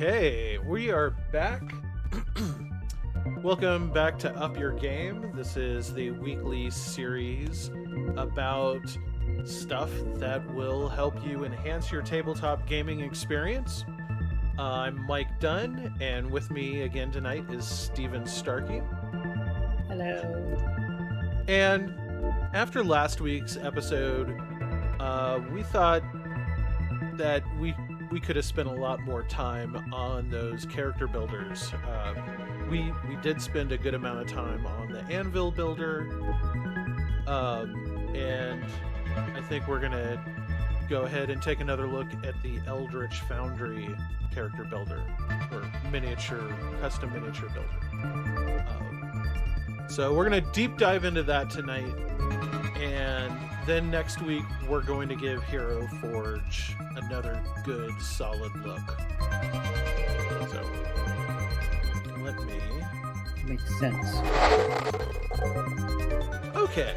Okay, we are back. Welcome back to Up Your Game. This is the weekly series about stuff that will help you enhance your tabletop gaming experience. I'm Mike Dunn, and with me again tonight is Steven Starkey. Hello. And after last week's episode, we thought that we could have spent a lot more time on those character builders. We did spend a good amount of time on the Anvil builder, and I think we're gonna go ahead and take another look at the Eldritch Foundry character builder, or custom miniature builder. So we're gonna deep dive into that tonight, and then next week we're going to give Hero Forge another good solid look. So let me... Makes sense. Okay.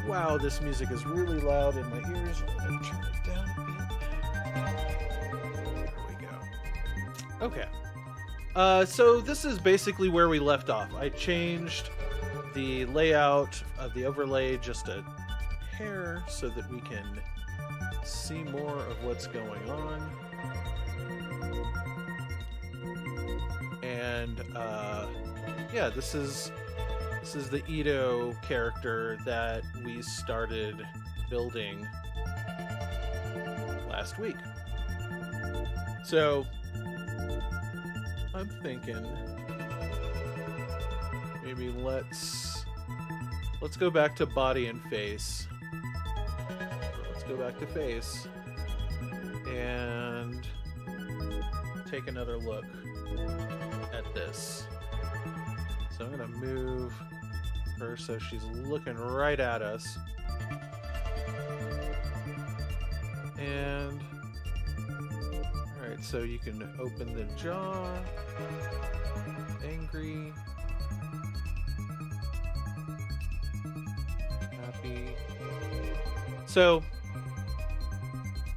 Wow, this music is really loud in my ears. I'm gonna turn it down a bit. There we go. Okay. So this is basically where we left off. I changed the layout of the overlay just a hair so that we can see more of what's going on. And yeah, this is the Ito character that we started building last week. So I'm thinking maybe let's go back to body and face. Let's go back to face and take another look at this. So I'm gonna move her so she's looking right at us. And alright, so you can open the jaw. Angry. Happy. So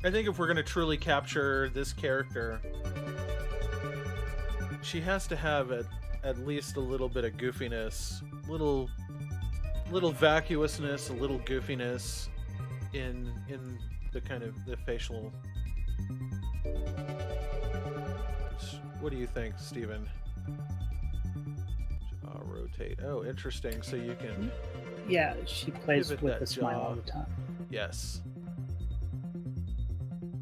I think if we're going to truly capture this character, she has to have at least a little bit of goofiness, little vacuousness, a little goofiness in the kind of the facial. What do you think, Steven? Jaw rotate. Oh, interesting. So you can... Yeah, she plays with a smile all the time. Yes.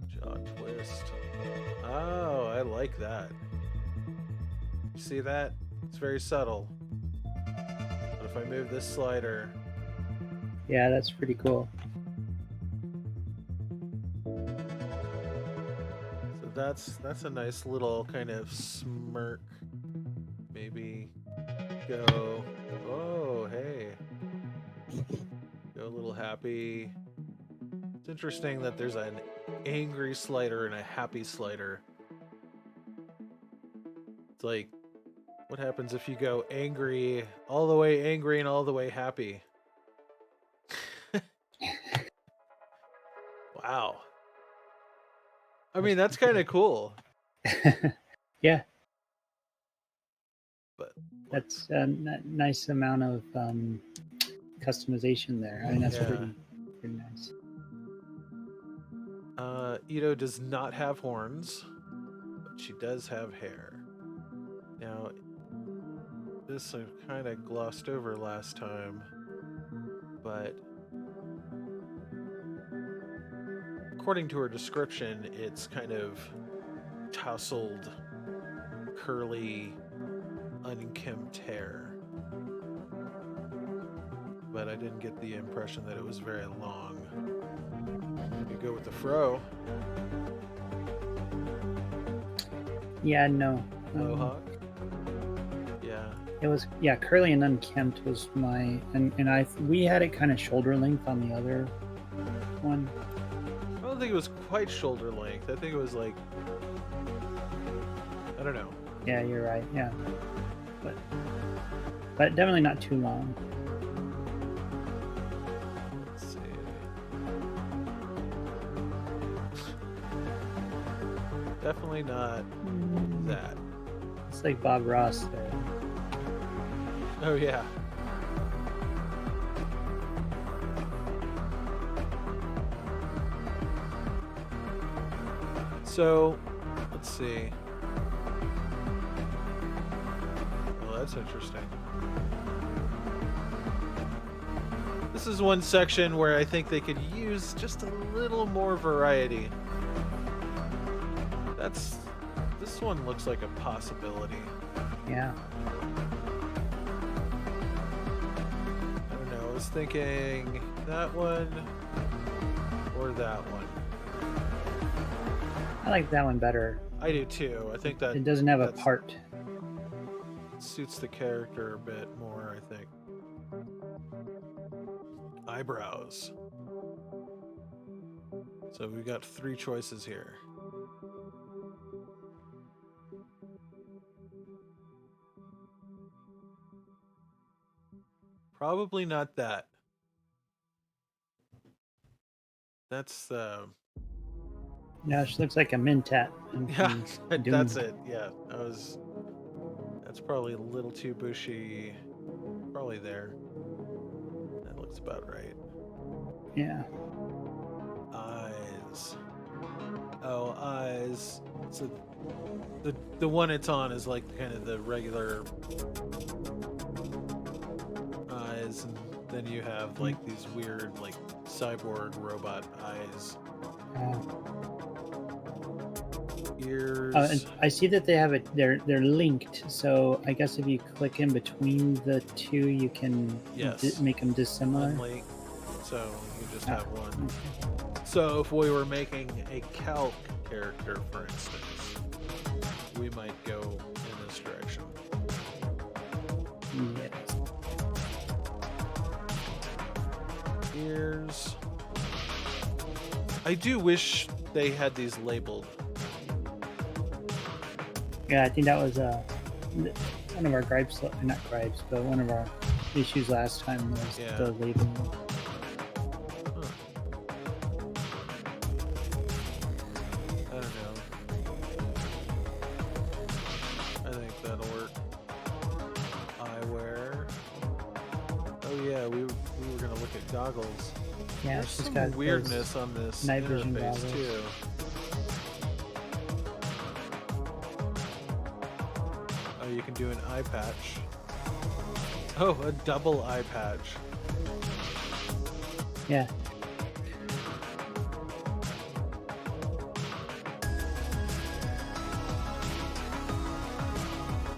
Jaw twist. Oh, I like that. You see that? It's very subtle. But if I move this slider... Yeah, that's pretty cool. So that's a nice little kind of smirk. Maybe go... Oh, hey. Go a little happy. It's interesting that there's an angry slider and a happy slider. It's like, what happens if you go angry, all the way angry and all the way happy? Wow. I mean, that's kind of cool. Yeah. But that's a nice amount of customization there. I mean, that's pretty nice. Ito does not have horns, but she does have hair. Now, this I kind of glossed over last time, but according to her description, it's kind of tousled, curly, unkempt hair. But I didn't get the impression that it was very long. You go with the fro. Yeah, no. Mohawk. Yeah. It was, curly and unkempt was my, and we had it kind of shoulder length on the other one. I don't think it was quite shoulder length. I think it was like, I don't know. Yeah, you're right. Yeah, but definitely not too long. Let's see. Definitely not that. It's like Bob Ross there. Oh yeah. So, let's see. Well, that's interesting. This is one section where I think they could use just a little more variety. This one looks like a possibility. Yeah. I don't know, I was thinking that one or that one. I like that one better. I do too. I think that It doesn't have a part. suits the character a bit more, I think. Eyebrows. So we've got 3 choices here. Probably not that. That's Yeah, she looks like a Mintat. yeah, that's it. Yeah, that's probably a little too bushy. Probably there. That looks about right. Yeah. Eyes. Oh, eyes. So the one it's on is like kind of the regular eyes, and then you have like these weird like cyborg robot eyes. Ears. And I see that they have it. They're linked. So I guess if you click in between the two, you can make them dissimilar. Unlink. So you just have one. So if we were making a calc character, for instance, we might go in this direction. Yes. Ears. I do wish they had these labeled. Yeah, I think that was one of our gripes. Not gripes, but one of our issues last time was the labeling. I don't know. I think that'll work. Eyewear. Oh yeah, we were gonna look at goggles. Yeah, there's she's some got weirdness on this night vision interface goggles too. Oh, you can do an eye patch. Oh, a double eye patch. Yeah.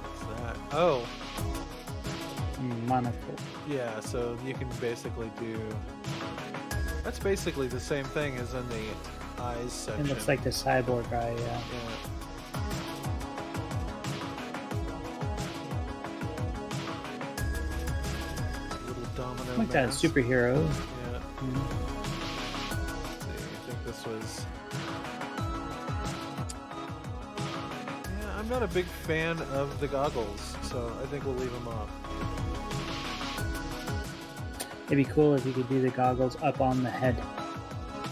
What's that? Oh. Monocle. Yeah, so you can basically do... That's basically the same thing as in the eyes section. It looks like the cyborg eye, yeah. Little domino Like that superhero. Yeah. Let's see, I think this was... Yeah, I'm not a big fan of the goggles, so I think we'll leave them off. It'd be cool if you could do the goggles up on the head.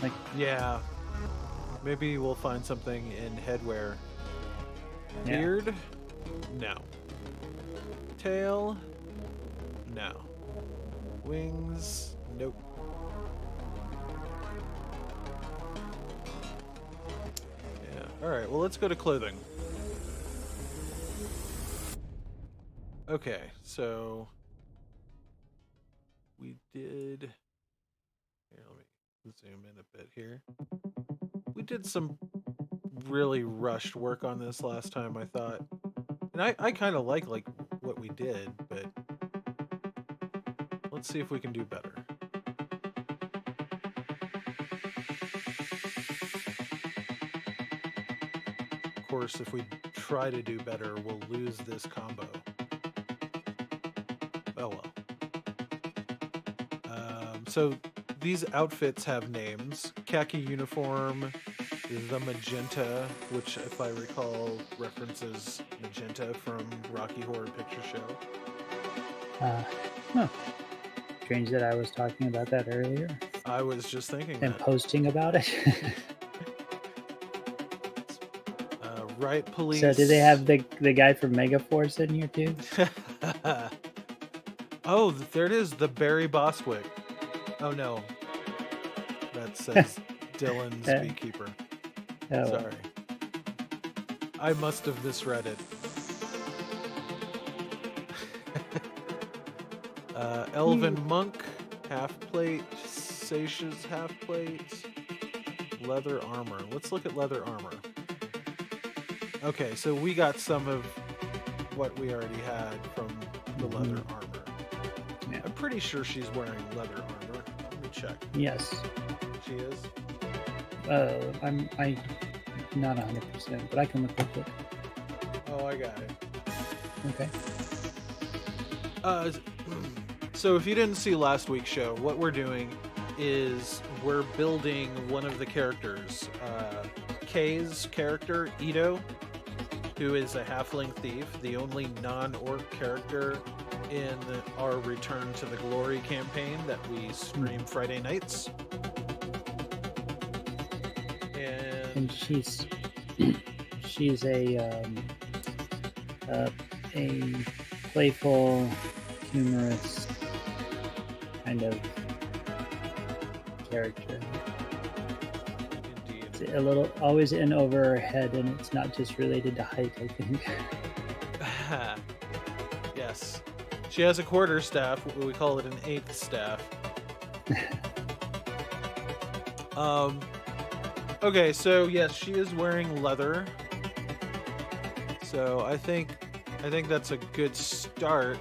Like, yeah. Maybe we'll find something in headwear. Yeah. Beard? No. Tail? No. Wings? Nope. Yeah. Alright, well, let's go to clothing. Okay, so... We did... Here, let me zoom in a bit here. We did some really rushed work on this last time, I thought. And I kind of like what we did, but let's see if we can do better. Of course, if we try to do better, we'll lose this combo. Oh well. So these outfits have names. Khaki uniform, the magenta, which if I recall references Magenta from Rocky Horror Picture Show. Strange that I was talking about that earlier. I was just thinking and that. posting about it. Right, police. So do they have the guy from Megaforce in here too? Oh, there it is, the Barry Bostwick. Oh no, that says Dylan's Beekeeper. Oh. Sorry, I must have misread it. Elven Monk, half plate, Sasha's half plate, leather armor. Let's look at leather armor. Okay, so we got some of what we already had from the leather armor. Yeah. I'm pretty sure she's wearing leather armor. Let me check. Yes. She is? I'm not 100%, but I can look real quick. Oh, I got it. Okay. So if you didn't see last week's show, what we're doing is we're building one of the characters. Kay's character, Ito, who is a halfling thief, the only non-orc character in our Return to the Glory campaign that we stream Friday nights. And she's a playful, humorous kind of character. Indeed. It's a little always in over her head, and it's not just related to height, I think. Yes. She has a quarterstaff. We call it an eighth staff. Okay, so yes, she is wearing leather. So I think that's a good start,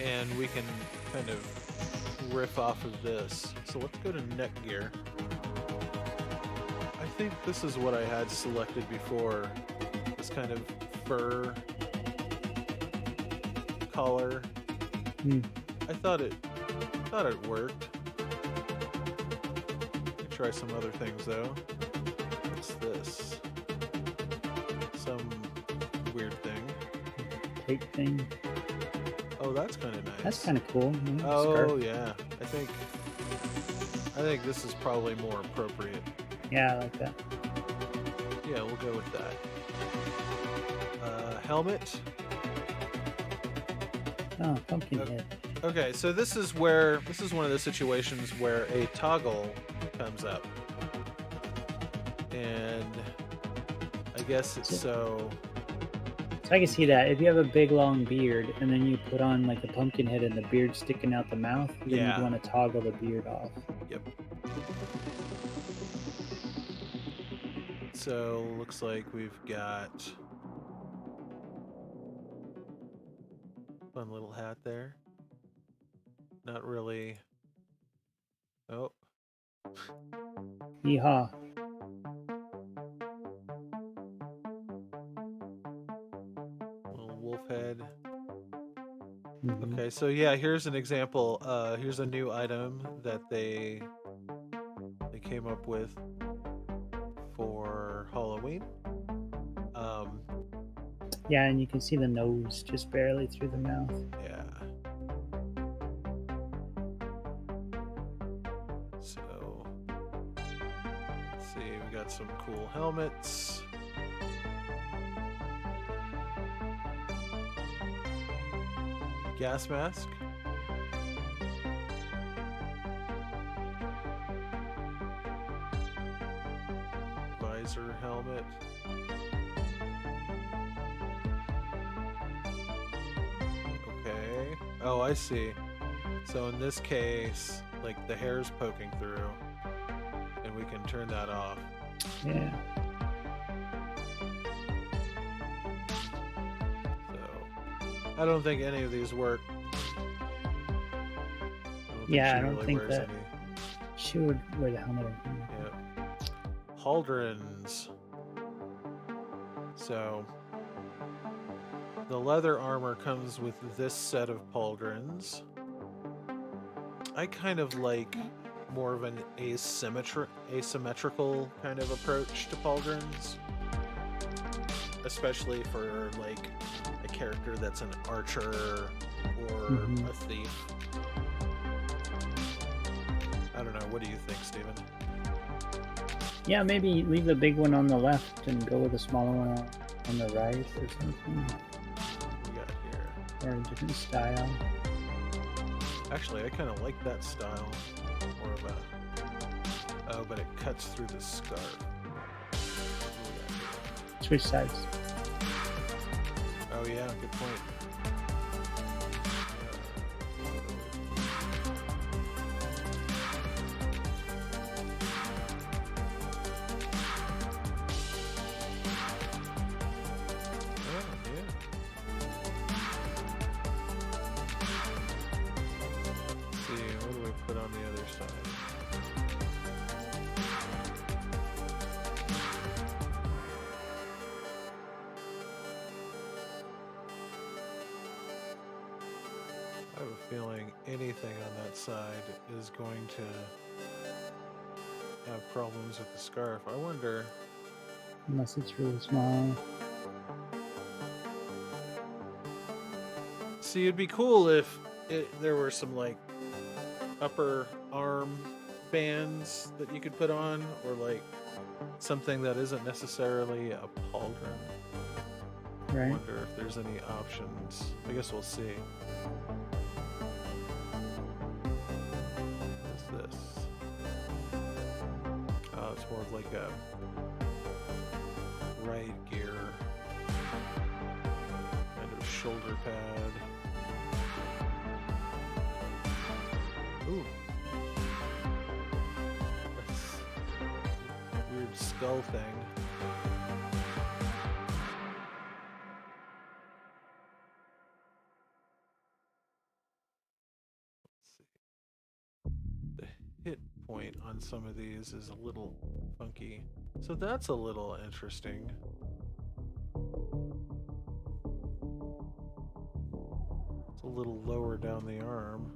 and we can kind of riff off of this. So let's go to neck gear. I think this is what I had selected before. This kind of fur collar. I thought it worked. Try some other things though. What's this? Some weird thing. Cape thing. Oh, that's kind of nice. That's kind of cool. Oh Scarf. yeah, I think this is probably more appropriate. Yeah, I like that. Yeah, we'll go with that. Helmet. Oh, pumpkin head. Okay, so this is one of the situations where a toggle comes up, and I guess it's so I can see that if you have a big long beard and then you put on like a pumpkin head and the beard sticking out the mouth, then you'd want to toggle the beard off. Yep. So looks like we've got fun little hat there. Not really. Oh. Yeehaw. Little wolf head. Mm-hmm. Okay, so yeah, here's an example. Here's a new item that they came up with for Halloween. Yeah, and you can see the nose just barely through the mouth. Yeah. So, let's see, we got some cool helmets. Gas mask. Visor helmet. Okay. Oh, I see. So in this case, like the hair's poking through, and we can turn that off. Yeah. So I don't think any of these work. I don't think that she would wear the helmet. Yeah. Pauldrons. So the leather armor comes with this set of pauldrons. I kind of like more of an asymmetrical kind of approach to pauldrons, especially for like a character that's an archer or a thief. I don't know. What do you think, Steven? Yeah, maybe leave the big one on the left and go with the smaller one on the right or something. We got here. Or a different style. Actually, I kind of like that style. More of a... Oh, but it cuts through the scarf. Switch sides. Oh yeah, good point. Anything on that side is going to have problems with the scarf. I wonder... Unless it's really small. See, it'd be cool if there were some, like, upper arm bands that you could put on, or, like, something that isn't necessarily a pauldron. Right. I wonder if there's any options. I guess we'll see. More of like a right gear kind of shoulder pad. Ooh, that's a weird skull thing. Let's see. The hit point on some of these is a little funky. So that's a little interesting. It's a little lower down the arm.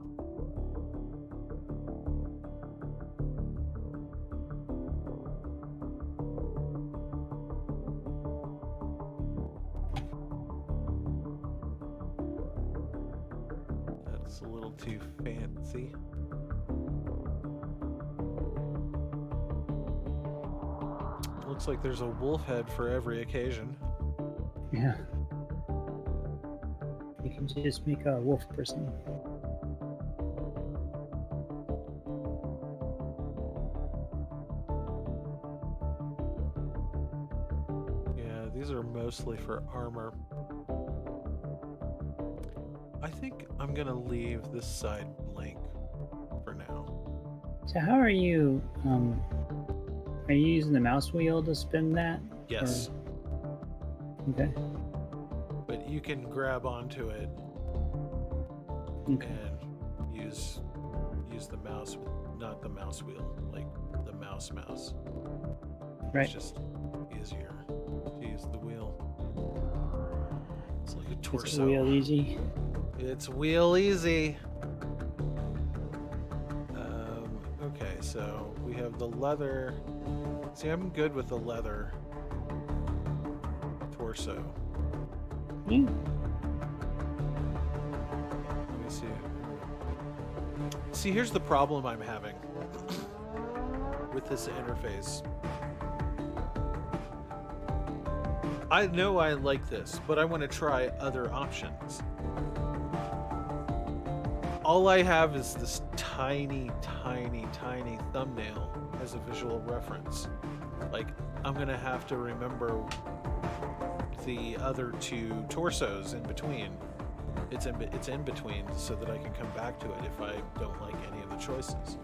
That's a little too fancy. Looks like there's a wolf head for every occasion. Yeah. You can just make a wolf person. Yeah, these are mostly for armor. I think I'm gonna leave this side blank for now. So how are you using the mouse wheel to spin that? Yes. Or... Okay. But you can grab onto it and use the mouse, not the mouse wheel, like the mouse. Right. It's just easier to use the wheel. It's like a torso. It's wheel easy. It's wheel easy. Okay, so we have the leather. See, I'm good with the leather torso. Yeah. Let me see. See, here's the problem I'm having with this interface. I know I like this, but I want to try other options. All I have is this tiny thumbnail as a visual reference. Like, I'm gonna have to remember the other two torsos in between. It's in between so that I can come back to it if I don't like any of the choices.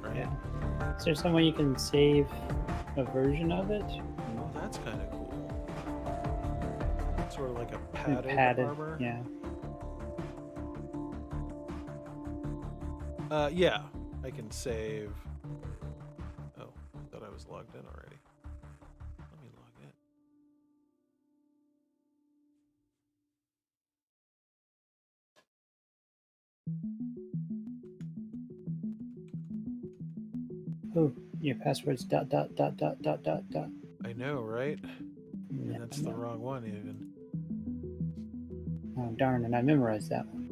Right? Yeah. Is there some way you can save a version of it? Oh, that's kind of cool. Sort of like a padded armor. Yeah. Yeah, I can save. Oh, I thought I was logged in already. Let me log in. Oh, your password's ... I know, right? Yeah, And that's the wrong one, even. Oh, darn, and I memorized that one.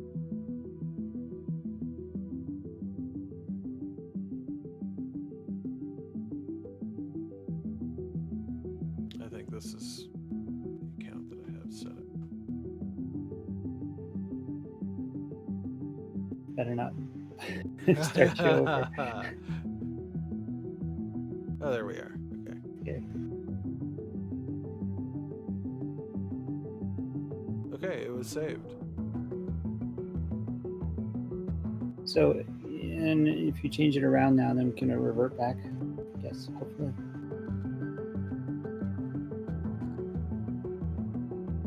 this is the account that I have set up. Better not start you over. Oh, there we are. Okay. Okay. Okay, it was saved. So, and if you change it around now, then can it revert back? Yes, hopefully.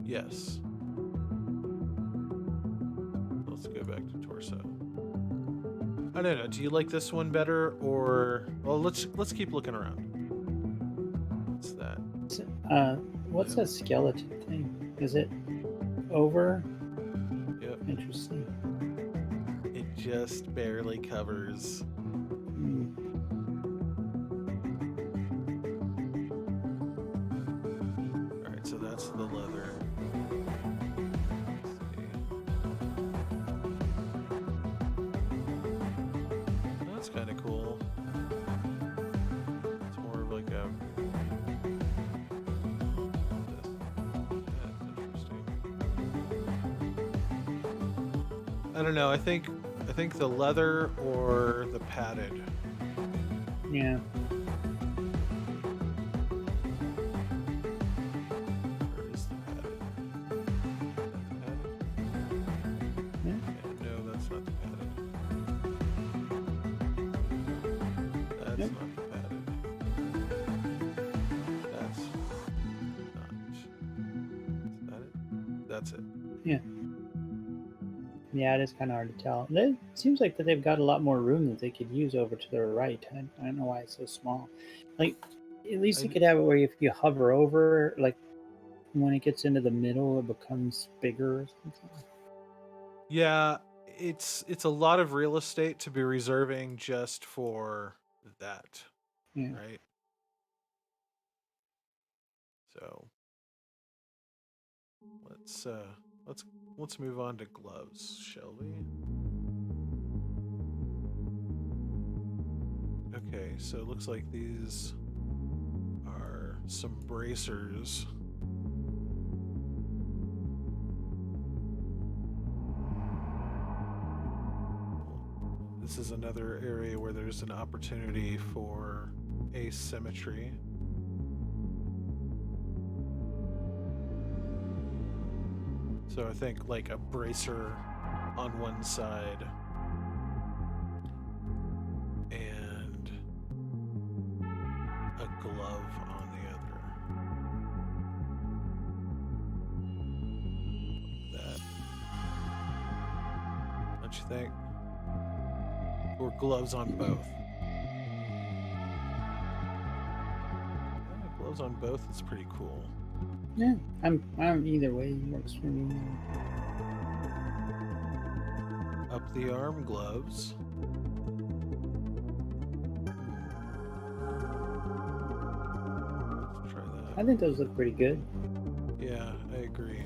Yes. Let's go back to torso. I don't know. Do you like this one better, or well? Let's keep looking around. What's that? What's that skeleton thing? Is it over? Yep. Interesting. It just barely covers. All right, so that's the leather. That's kind of cool. It's more of like a. That's interesting. I don't know. I think the leather or the padded. Yeah. Where is the padded? Yeah. No, that's not the padded. That's Yep. not the padded. That's not. Is that it? That's it. Yeah. Yeah, it is kind of hard to tell. It seems like that they've got a lot more room that they could use over to their right. I don't know why it's so small. Like, at least you could have it where if you hover over, like, when it gets into the middle, it becomes bigger or something. Yeah, it's a lot of real estate to be reserving just for that, Yeah. right? So let's move on to gloves, shall we? Okay, so it looks like these are some bracers. This is another area where there's an opportunity for asymmetry. So I think like a bracer on one side and a glove on the other. Like that. Don't you think? Or gloves on both. Yeah, gloves on both is pretty cool. Yeah, I'm either way works for me. Up the arm gloves. Let's try that. I think those look pretty good. Yeah, I agree.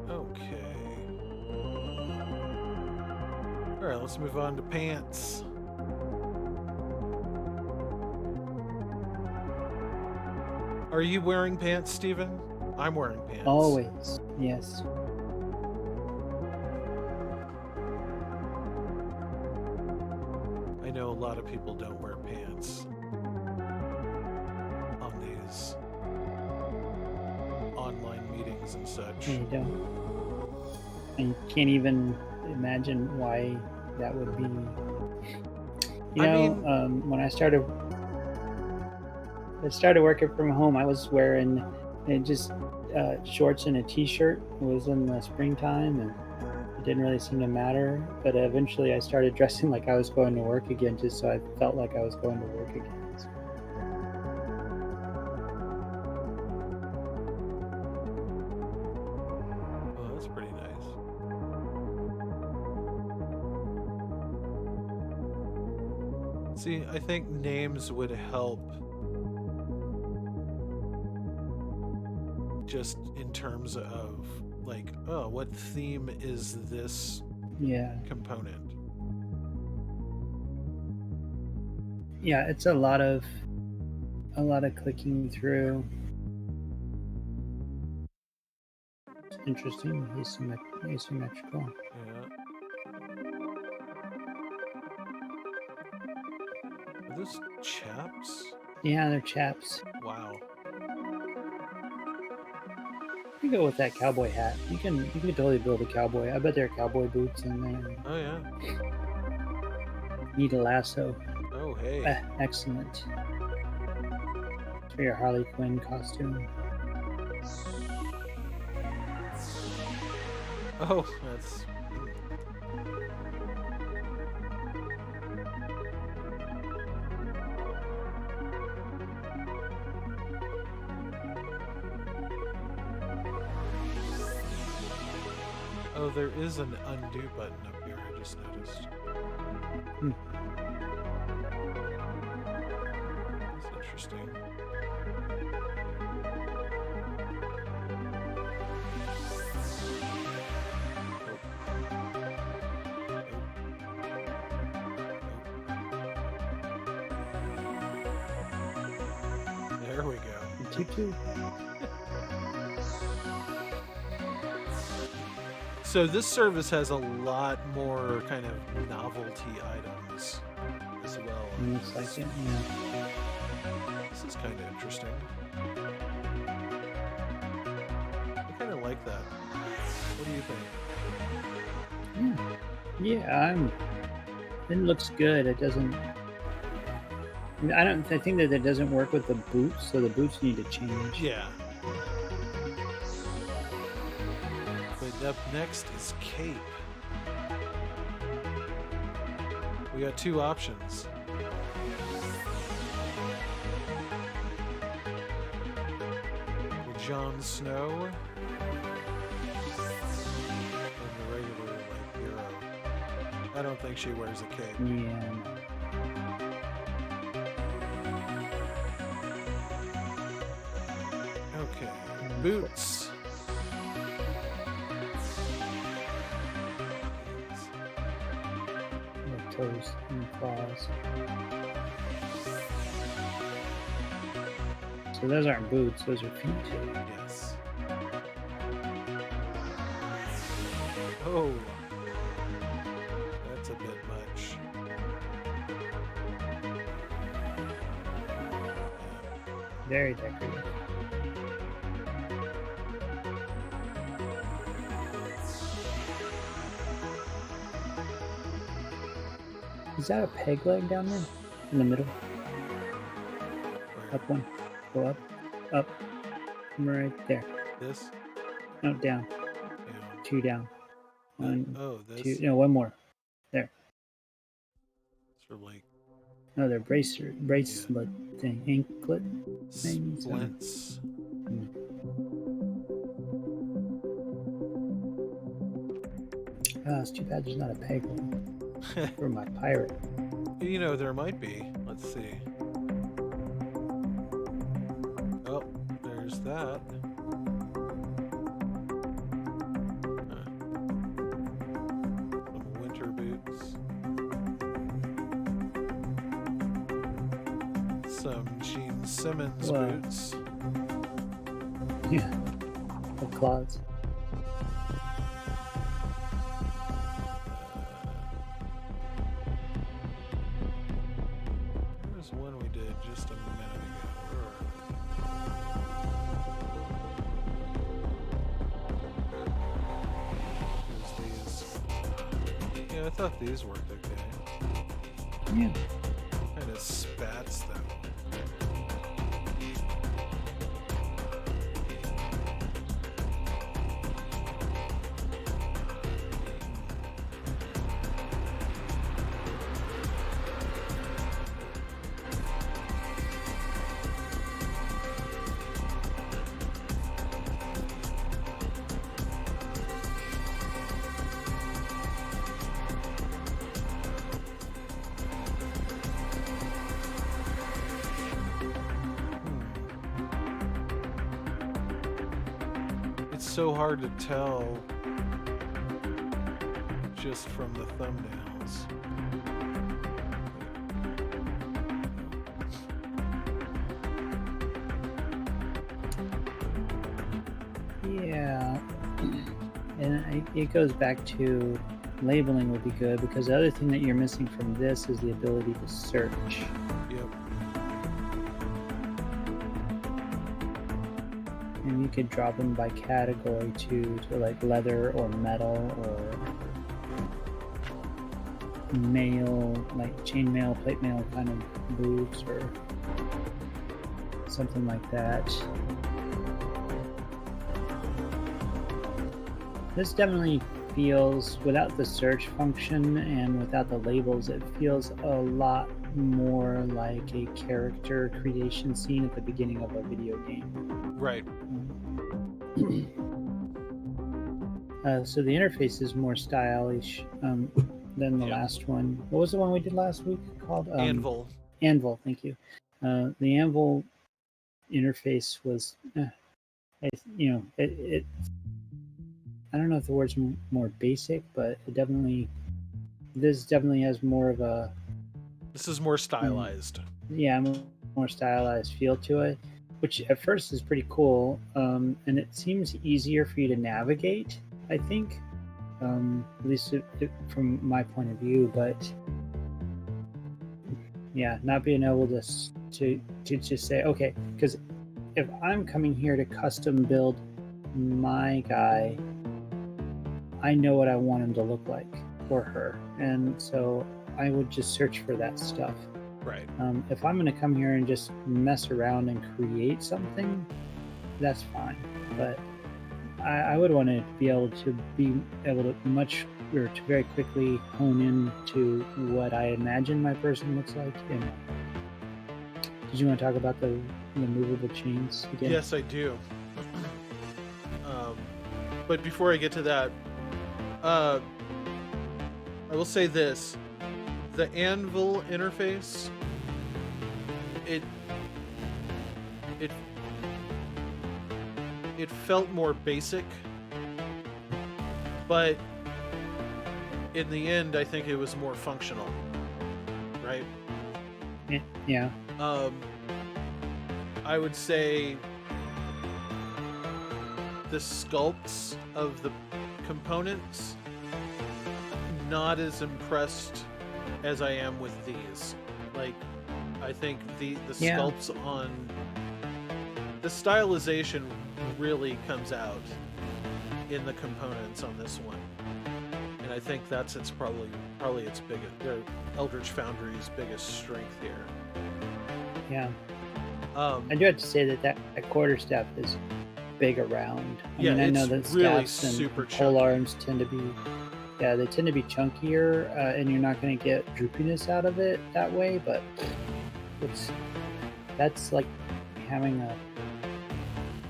Okay. All right, let's move on to pants. Are you wearing pants, Steven? I'm wearing pants. Always, yes. I know a lot of people don't wear pants on these online meetings and such. You don't. And you can't even imagine why that would be. When I started working from home, I was wearing just shorts and a t-shirt. It was in the springtime, and it didn't really seem to matter. But eventually I started dressing like I was going to work again, just so I felt like I was going to work again. So. Oh, that's pretty nice. See, I think names would help just in terms of like, oh, what theme is this Yeah. component? Yeah, it's a lot of clicking through. It's interesting, asymmetrical. Yeah. Are those chaps? Yeah, they're chaps. Wow. You go with that cowboy hat. You can totally build a cowboy. I bet there are cowboy boots in there. Oh yeah. Need a lasso. Oh hey. Excellent. For your Harley Quinn costume. Oh, that's. Oh, there is an undo button up here, I just noticed. That's interesting. There we go. Tutu. So this service has a lot more kind of novelty items as well. Looks like it, yeah. This is kind of interesting. I kind of like that. What do you think? Yeah, it looks good. It doesn't. I think that it doesn't work with the boots, so the boots need to change. Yeah. But up next is cape. We got two options. The Jon Snow and the regular hero. I don't think she wears a cape. Yeah. Okay, boots. The toes and claws. So those aren't boots; those are feet. Yes. Oh, that's a bit much. Very decorative. Is that a peg leg down there? In the middle? Where? Up one. Go up. Up. Right there. This? No, down. Yeah. Two down. One, Oh, this? two. No, one more. There. Sort of like No, they're bracelet thing. Anklet. Maybe, splints. Oh, it's too bad there's not a peg leg for my pirate. You know, there might be. Let's see. Oh, there's that. Some winter boots. Some Gene Simmons Wow. boots. Yeah. The claws. There's one we did just a minute ago. There's these. Yeah, I thought these worked okay. Yeah. Kind of spats them. so hard to tell just from the thumbnails. Yeah, and it goes back to labeling would be good, because the other thing that you're missing from this is the ability to search. Yep. And you could drop them by category too, to like leather or metal or mail, like chainmail, plate mail kind of boots or something like that. This definitely feels, without the search function and without the labels, it feels a lot more like a character creation scene at the beginning of a video game. Right. So the interface is more stylish than the last one. What was the one we did last week called? Anvil. Anvil, thank you. The Anvil interface was, it I don't know if the word's more basic, but this definitely has more of a... This is more stylized. More stylized feel to it, which at first is pretty cool, and it seems easier for you to navigate, I think, at least from my point of view. But yeah, not being able to just say, okay, because if I'm coming here to custom build my guy, I know what I want him to look like, or her, and so I would just search for that stuff. Right. If I'm going to come here and just mess around and create something, that's fine. But I would want to be able to very quickly hone in to what I imagine my person looks like. And did you want to talk about the movable chains again? Yes, I do. But before I get to that, I will say this: the Anvil interface, it felt more basic, but in the end, I think it was more functional, right? Yeah. I would say the sculpts of the components, not as impressed as I am with these. Like, I think the sculpts on the stylization really comes out in the components on this one, and I think that's probably its biggest, Eldritch Foundry's biggest strength here. Yeah. I do have to say that quarterstaff is big around. I mean, I know that really staffs super and chunky. polearms tend to be, they tend to be chunkier, and you're not going to get droopiness out of it that way. But that's like having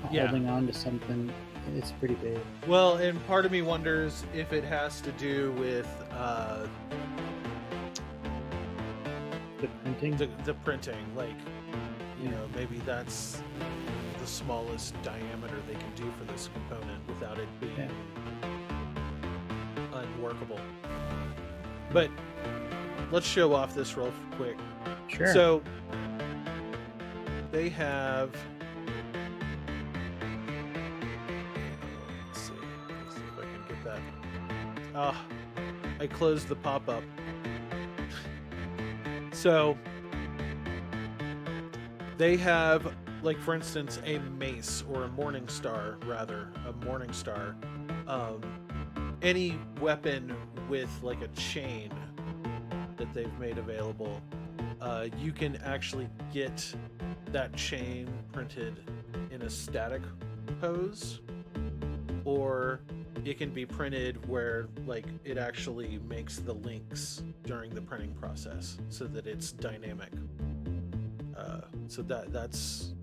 holding on to something. It's pretty big. Well, and part of me wonders if it has to do with the printing. The printing, like, maybe that's the smallest diameter they can do for this component without it being unworkable. But let's show off this real quick. Sure. So they have, let's see if I can get that. I closed the pop-up. So they have, like, for instance, a mace, or a morning star, rather, a morning star. Any weapon with like a chain that they've made available, you can actually get that chain printed in a static pose, or it can be printed where, like, it actually makes the links during the printing process so that it's dynamic. So that's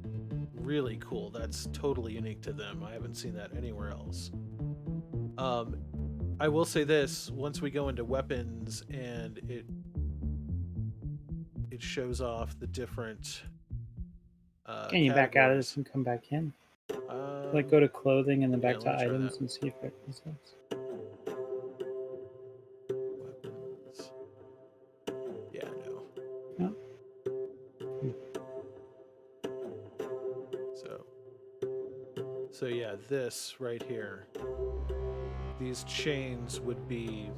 really cool. That's totally unique to them. I haven't seen that anywhere else. I will say this: once we go into weapons and it shows off the different can you back out of this and come back in? Like go to clothing and then back yeah, to let me try items that. and see if it results. Weapons. Yeah, no. No. So yeah, this right here. These chains would be.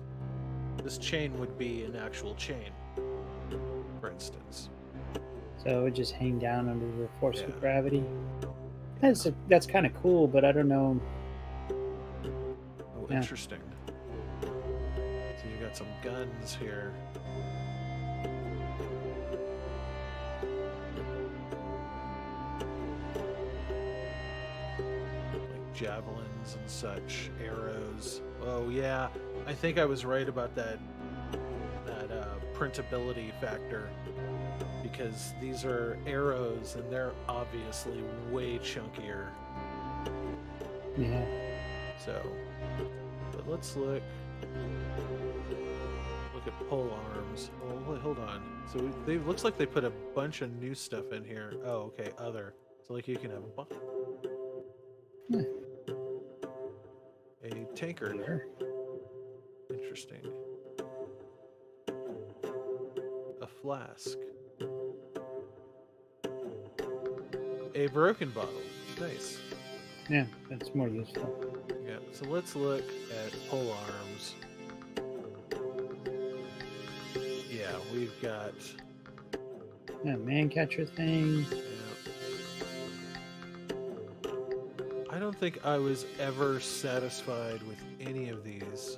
This chain would be an actual chain, for instance. So it would just hang down under the force Yeah. of gravity. Yeah. That's kind of cool, but I don't know. Oh, Yeah. interesting. So you got some guns here. Like javelins and such, arrows. Oh yeah, I think I was right about that printability factor, because these are arrows and they're obviously way chunkier. Yeah. So, but let's look at pole arms. Oh, hold on. So they looks like they put a bunch of new stuff in here. Oh, okay, other. So like you can have Yeah. a tankard. Sure. Interesting. A flask. A broken bottle. Nice. Yeah, that's more useful. Yeah. So let's look at pole arms. Yeah, we've got. Yeah, man catcher thing. Yeah. I don't think I was ever satisfied with any of these.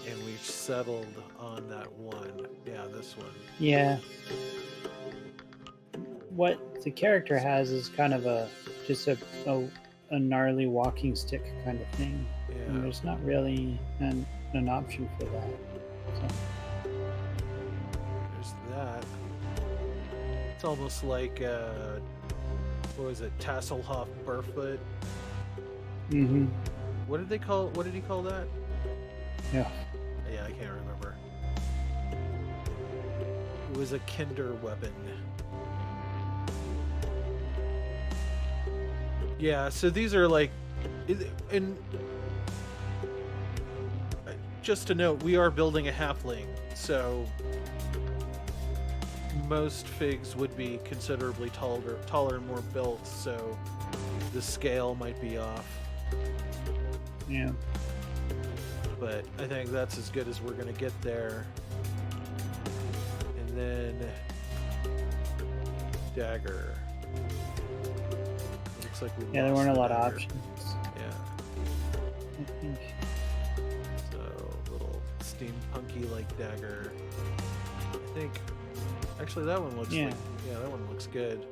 And we've settled on that one. Yeah, this one. Yeah. What the character has is kind of just a gnarly walking stick kind of thing. Yeah. And there's not really an option for that. So. There's that. It's almost like what was it, Tasselhoff Burfoot? Mm-hmm. What did he call that? Yeah. Yeah, I can't remember. It was a kinder weapon. Yeah, so these are like, and just to note, we are building a halfling, so most figs would be considerably taller and more built, so the scale might be off. Yeah. But I think that's as good as we're gonna get there. And then dagger. Looks like we Yeah, there lost weren't a the lot of dagger. options. Yeah. I think. So little steampunky like dagger. I think actually that one looks like, yeah, that one looks good.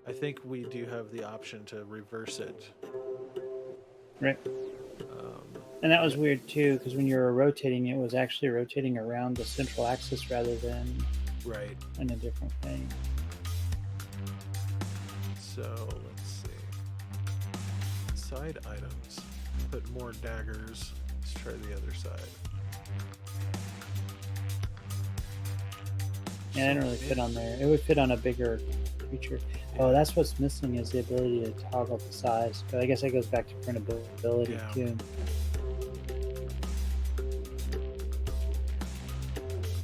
I think we do have the option to reverse it. Right. And that was weird too, because when you were rotating, it was actually rotating around the central axis rather than right in a different way. So let's see. Side items. Put more daggers. Let's try the other side. Yeah, it didn't really fit on there. It would fit on a bigger creature. Oh, that's what's missing is the ability to toggle the size. But I guess that goes back to printability too.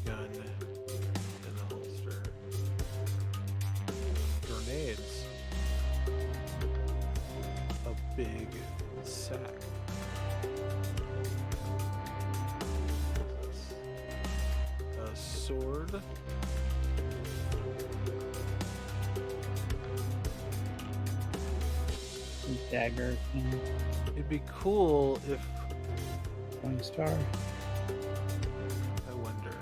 Gun in the holster. Grenades. A big sack. A sword. Dagger thing. It'd be cool if Going star. I wonder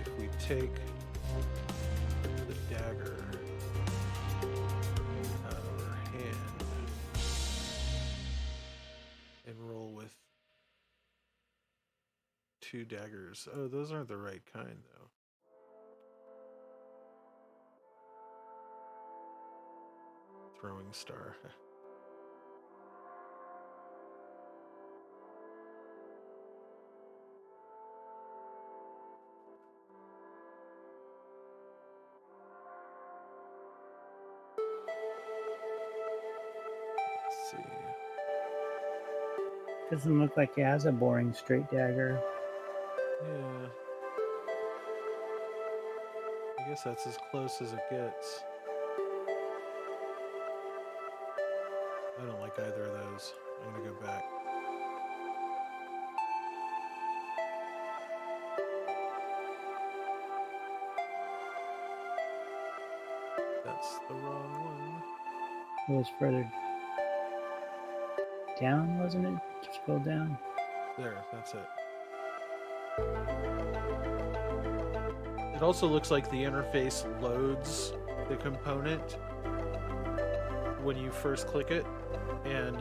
if we take the dagger out of her hand and roll with 2 daggers. Oh, those aren't the right kind though. Throwing star. Doesn't look like it has a boring straight dagger. Yeah. I guess that's as close as it gets. I don't like either of those. I'm gonna go back. That's the wrong one. It was further down, wasn't it? Scroll down. There, that's it. It also looks like the interface loads the component when you first click it, and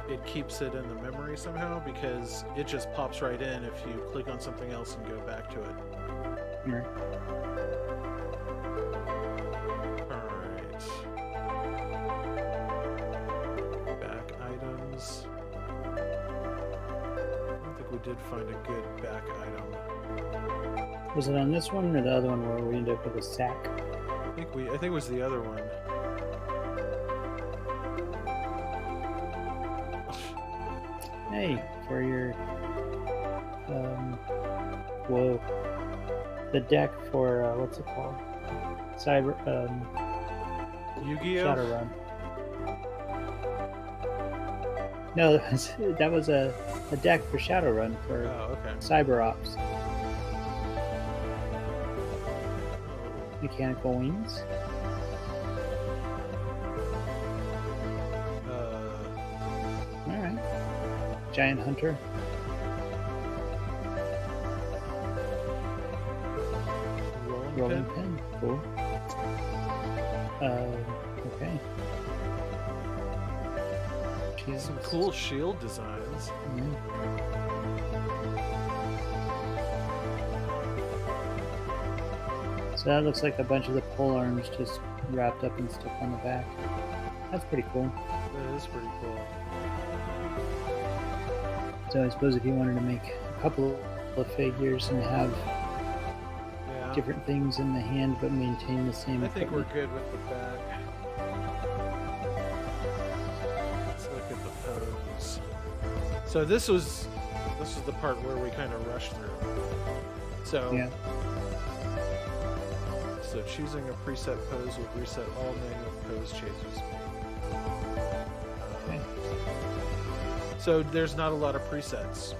it keeps it in the memory somehow, because it just pops right in if you click on something else and go back to it. Right. Alright. Back items. I don't think we did find a good back item. Was it on this one or the other one where we end up with a sack? I think it was the other one. Hey, for your whoa, the deck for what's it called? Cyber Yu-Gi-Oh? Shadowrun. No, that was a deck for Shadowrun for Oh, okay. Cyber Ops. Mechanical wings. All right. Giant hunter. Rolling pin. Cool. Okay. Some cool shield designs. So that looks like a bunch of the pole arms just wrapped up and stuck on the back. That's pretty cool. That is pretty cool. So I suppose if you wanted to make a couple of figures and have different things in the hand but maintain the same I think equipment. we're good with the back. Let's look at the pose. So this was the part where we kind of rushed through. So Yeah. So choosing a preset pose will reset all manual pose changes. Okay. So there's not a lot of presets,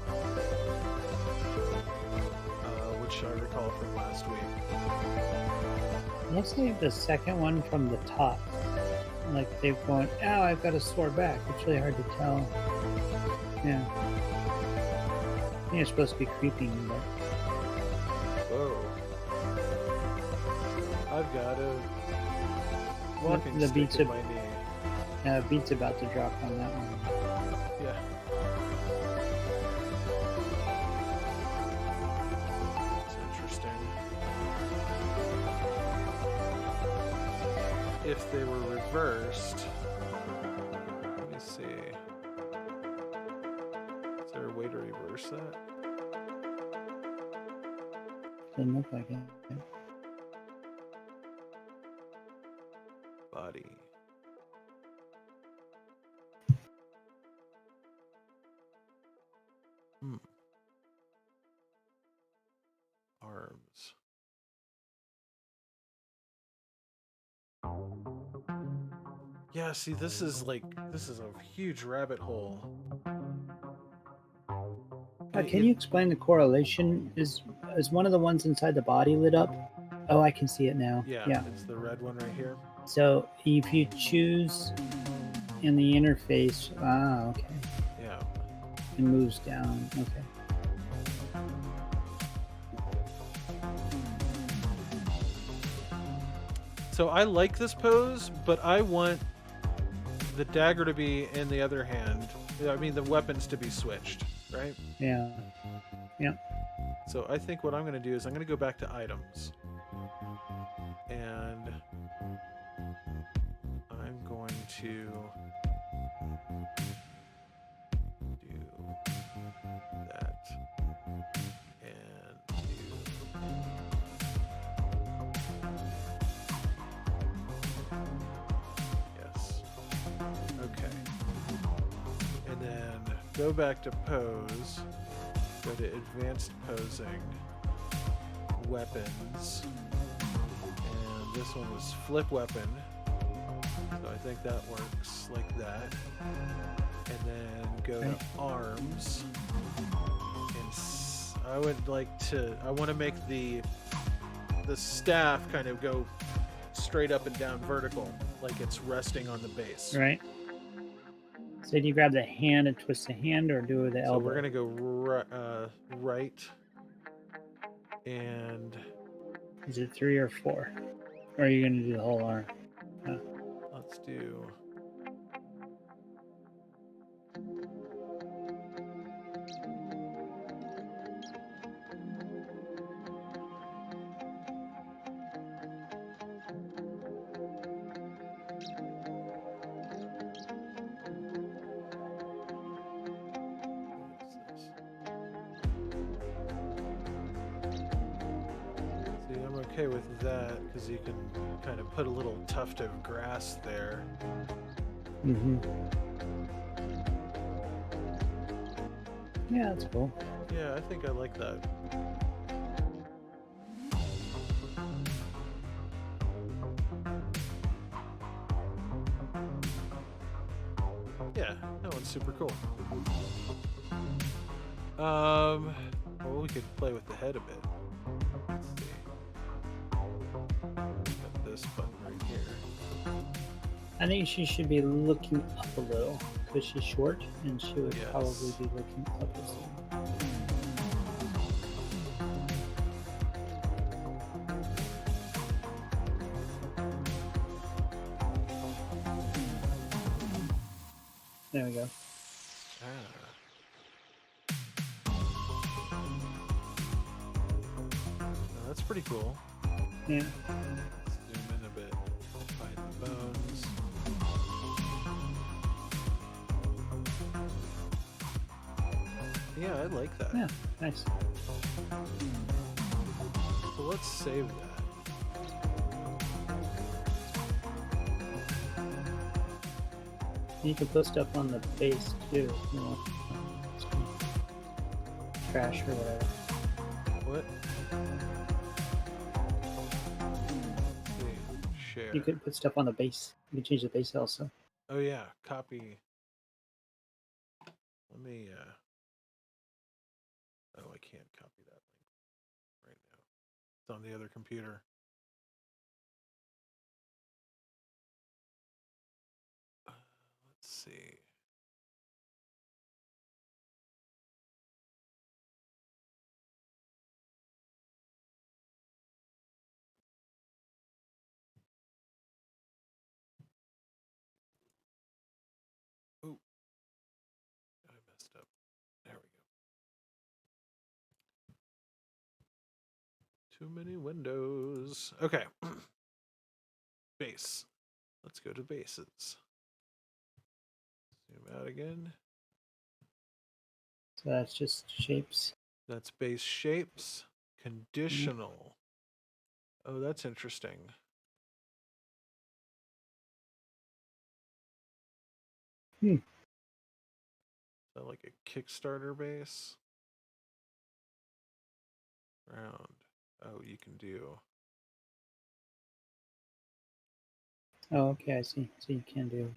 which I recall from last week. Looks like the second one from the top. Like they've gone, oh, I've got a sore back. It's really hard to tell. Yeah. I think it's supposed to be creeping, but Whoa. I've got a walking the stick beats in my knee. beat's about to drop on that one. Yeah. It's interesting. If they were reversed, let me see. Is there a way to reverse that? Doesn't look like it. Body. Arms. Yeah, see, this is a huge rabbit hole. Can you explain the correlation? Is one of the ones inside the body lit up? Oh, I can see it now. Yeah, it's the red one right here. So if you choose in the interface, okay. Yeah. It moves down. Okay. So I like this pose, but I want the dagger to be in the other hand. I mean, the weapons to be switched, right? Yeah. Yeah. So I think what I'm going to do is I'm going to go back to items. And I'm going to do that and do yes. Okay. And then go back to pose, go to advanced posing, weapons, and this one was flip weapon, so I think that works like that, and then go to arms, and I want to make the staff kind of go straight up and down vertical, like it's resting on the base. Right. So do you grab the hand and twist the hand, or do the elbow? So we're gonna go right, and is it 3 or 4? Or are you gonna do the whole arm? let's do. Okay with that because you can kind of put a little tuft of grass there. Mm-hmm. Yeah, that's cool. Yeah, I think I like that. Yeah, that one's super cool. Well, we could play with the head a bit. This button right here. I think she should be looking up a little because she's short, and she would probably be looking up as well. There we go. That's pretty cool. Yeah. Bones. Yeah, I like that. Yeah, nice. So let's save that. You can put stuff on the base too, if you want. Trash or whatever. What? Share. You could put stuff on the base. You can change the base also. Oh yeah, copy. Let me oh, I can't copy that link right now. It's on the other computer. Let's see. Oh, I messed up. There we go. Too many windows. Okay. Base. Let's go to bases. Zoom out again. So that's just shapes. That's base shapes. Conditional. Oh, that's interesting. Is that like a Kickstarter base? Round. Oh, you can do. Oh, okay, I see. So you can do.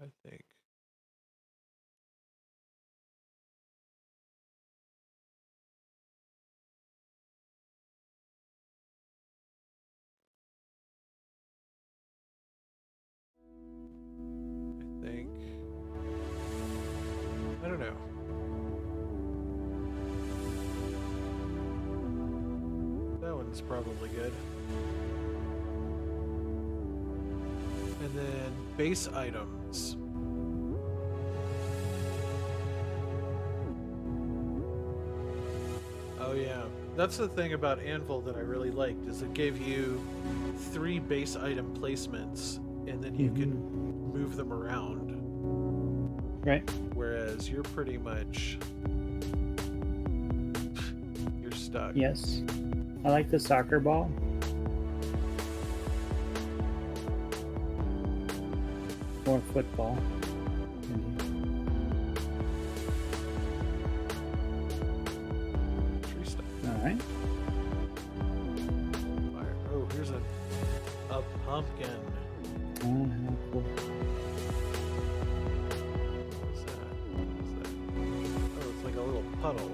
I think. I don't know. That one's probably good. And then base items. Oh yeah, that's the thing about Anvil that I really liked, is it gave you 3 base item placements, and then you can move them around. Right. Whereas you're pretty much you're stuck. Yes. I like the soccer ball. Or football. Tree stuff. Alright. Fire. Oh, here's a pumpkin. Oh, how cool. What is that? Oh, it's like a little puddle.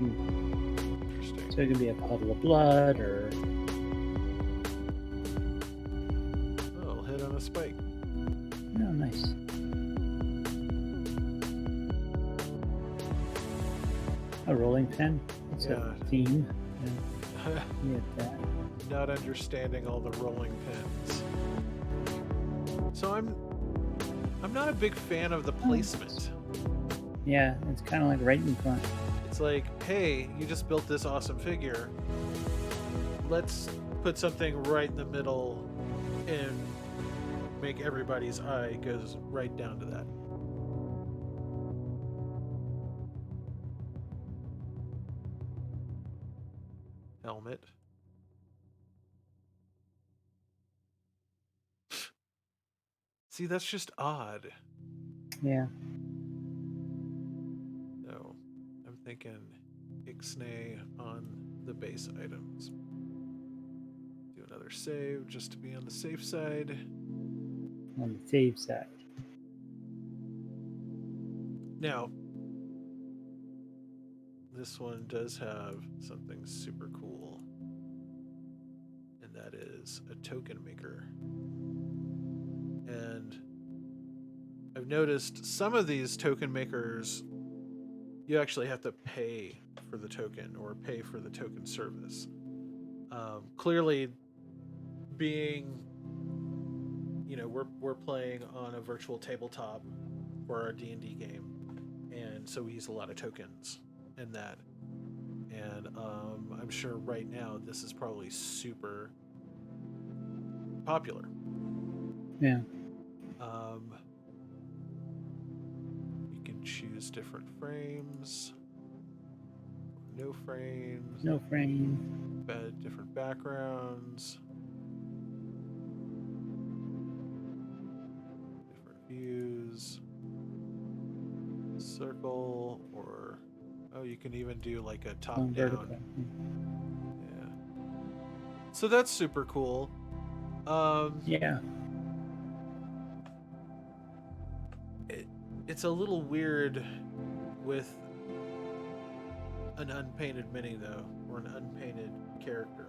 Interesting. So it can be a puddle of blood or... Oh, it'll hit on a spike. Oh, nice. A rolling pin? That's a theme. Yeah. Get that. Not understanding all the rolling pins. So I'm not a big fan of the placement. Yeah, it's kind of like right in front. It's like, hey, you just built this awesome figure. Let's put something right in the middle and make everybody's eye goes right down to that. Helmet. See, that's just odd. Yeah. No, I'm thinking Ixnay on the base items. Do another save just to be on the safe side. On the safe side. Now, this one does have something super cool, and that is a token maker. And I've noticed some of these token makers, you actually have to pay for the token or pay for the token service. Clearly, being, you know, we're playing on a virtual tabletop for our D&D game, and so we use a lot of tokens in that. And I'm sure right now this is probably super popular. Yeah. You can choose different frames, no frames, No frame. different backgrounds, different views, circle, or oh, you can even do like a top down. Vertical. Yeah. So that's super cool. Yeah. It's a little weird with an unpainted mini though, or an unpainted character.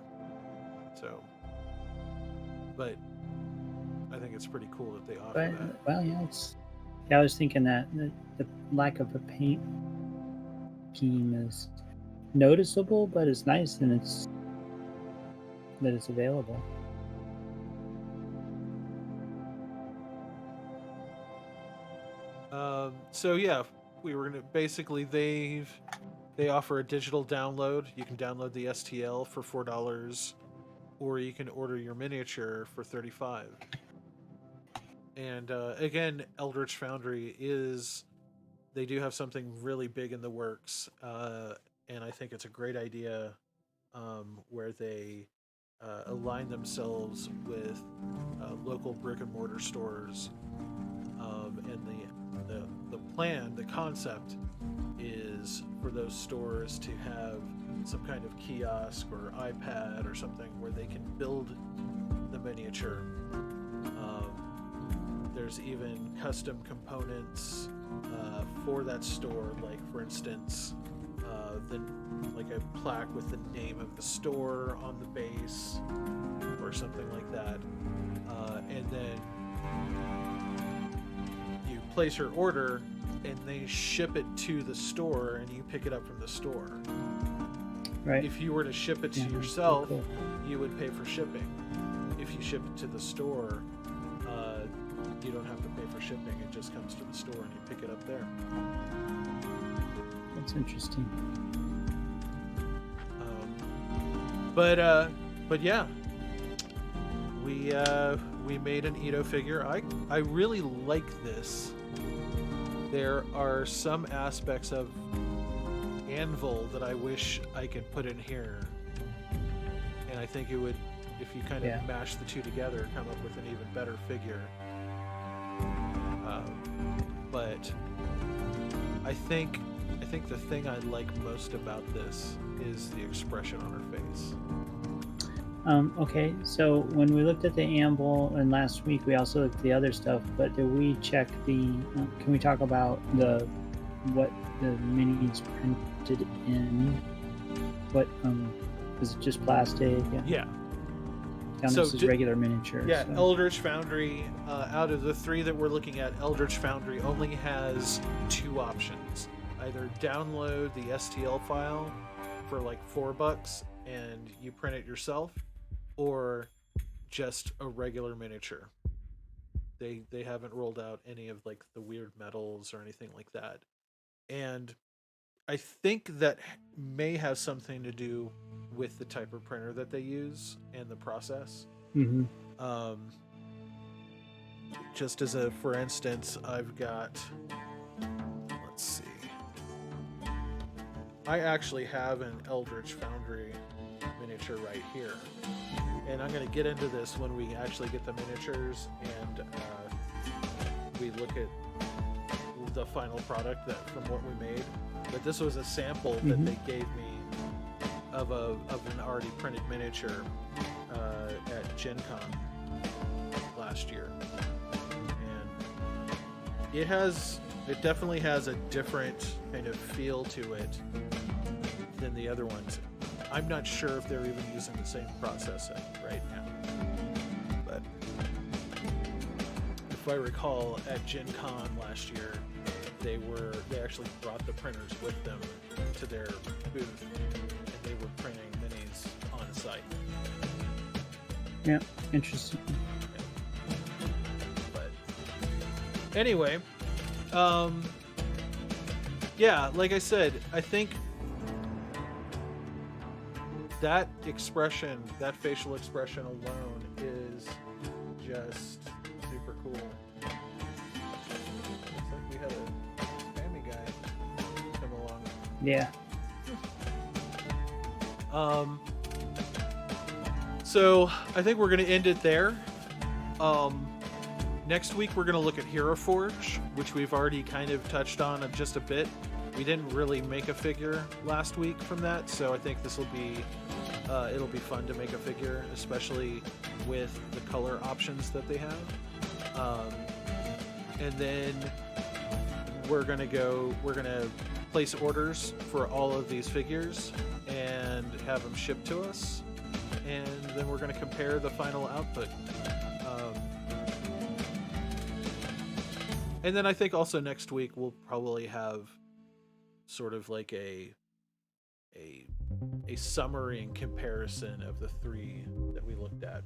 So, but I think it's pretty cool that they offer But that. well, yeah, it's. Yeah, I was thinking that the lack of a paint scheme is noticeable, but it's nice and it's that it's available. So yeah, we were gonna basically they offer a digital download. You can download the STL for $4, or you can order your miniature for $35. And again, Eldritch Foundry they do have something really big in the works, and I think it's a great idea where they align themselves with local brick and mortar stores, and the plan, the concept is for those stores to have some kind of kiosk or iPad or something where they can build the miniature. There's even custom components for that store, like for instance, like a plaque with the name of the store on the base or something like that. And then you place your order and they ship it to the store and you pick it up from the store. Right. If you were to ship it to yourself, you would pay for shipping. If you ship it to the store, you don't have to pay for shipping. It just comes to the store and you pick it up there. That's interesting. But yeah, we made an Edo figure. I really like this. There are some aspects of Anvil that I wish I could put in here, I think it would, if you kind of mash the two together, come up with an even better figure. But I think the thing I like most about this is the expression on her face. Okay, so when we looked at the Anvil, and last week we also looked at the other stuff, but did we check the, can we talk about what the minis printed in? What, is it just plastic? Yeah. This is regular miniature. Yeah, so. Eldritch Foundry, out of the three that we're looking at, Eldritch Foundry only has two options. Either download the STL file for like $4 and you print it yourself, or just a regular miniature. They haven't rolled out any of like the weird metals or anything like that. And I think that may have something to do with the type of printer that they use and the process. Mm-hmm. Just as a, for instance, I've got, let's see. I actually have an Eldritch Foundry miniature right here. And I'm going to get into this when we actually get the miniatures and we look at the final product from what we made. But this was a sample that they gave me of an already printed miniature at Gen Con last year. And it definitely has a different kind of feel to it than the other ones. I'm not sure if they're even using the same processing right now. But if I recall, at Gen Con last year, they actually brought the printers with them to their booth, and they were printing minis on site. Yeah, interesting. But anyway, yeah, like I said, I think that expression, that facial expression alone is just super cool. Looks like we had a spammy guy come along. Yeah. So I think we're going to end it there. Next week we're going to look at Hero Forge, which we've already kind of touched on just a bit. We didn't really make a figure last week from that, so I think this will be it'll be fun to make a figure, especially with the color options that they have. And then we're gonna place orders for all of these figures and have them shipped to us, and then we're gonna compare the final output. And then I think also next week we'll probably have sort of like a summary and comparison of the three that we looked at.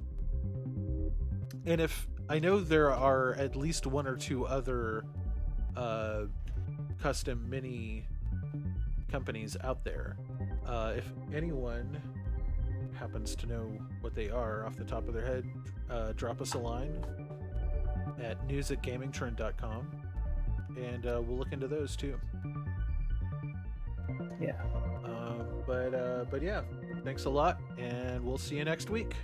And if I know there are at least one or two other custom mini companies out there. If anyone happens to know what they are off the top of their head, drop us a line at news@gamingtrend.com, and we'll look into those too. Yeah. But yeah, thanks a lot, and we'll see you next week.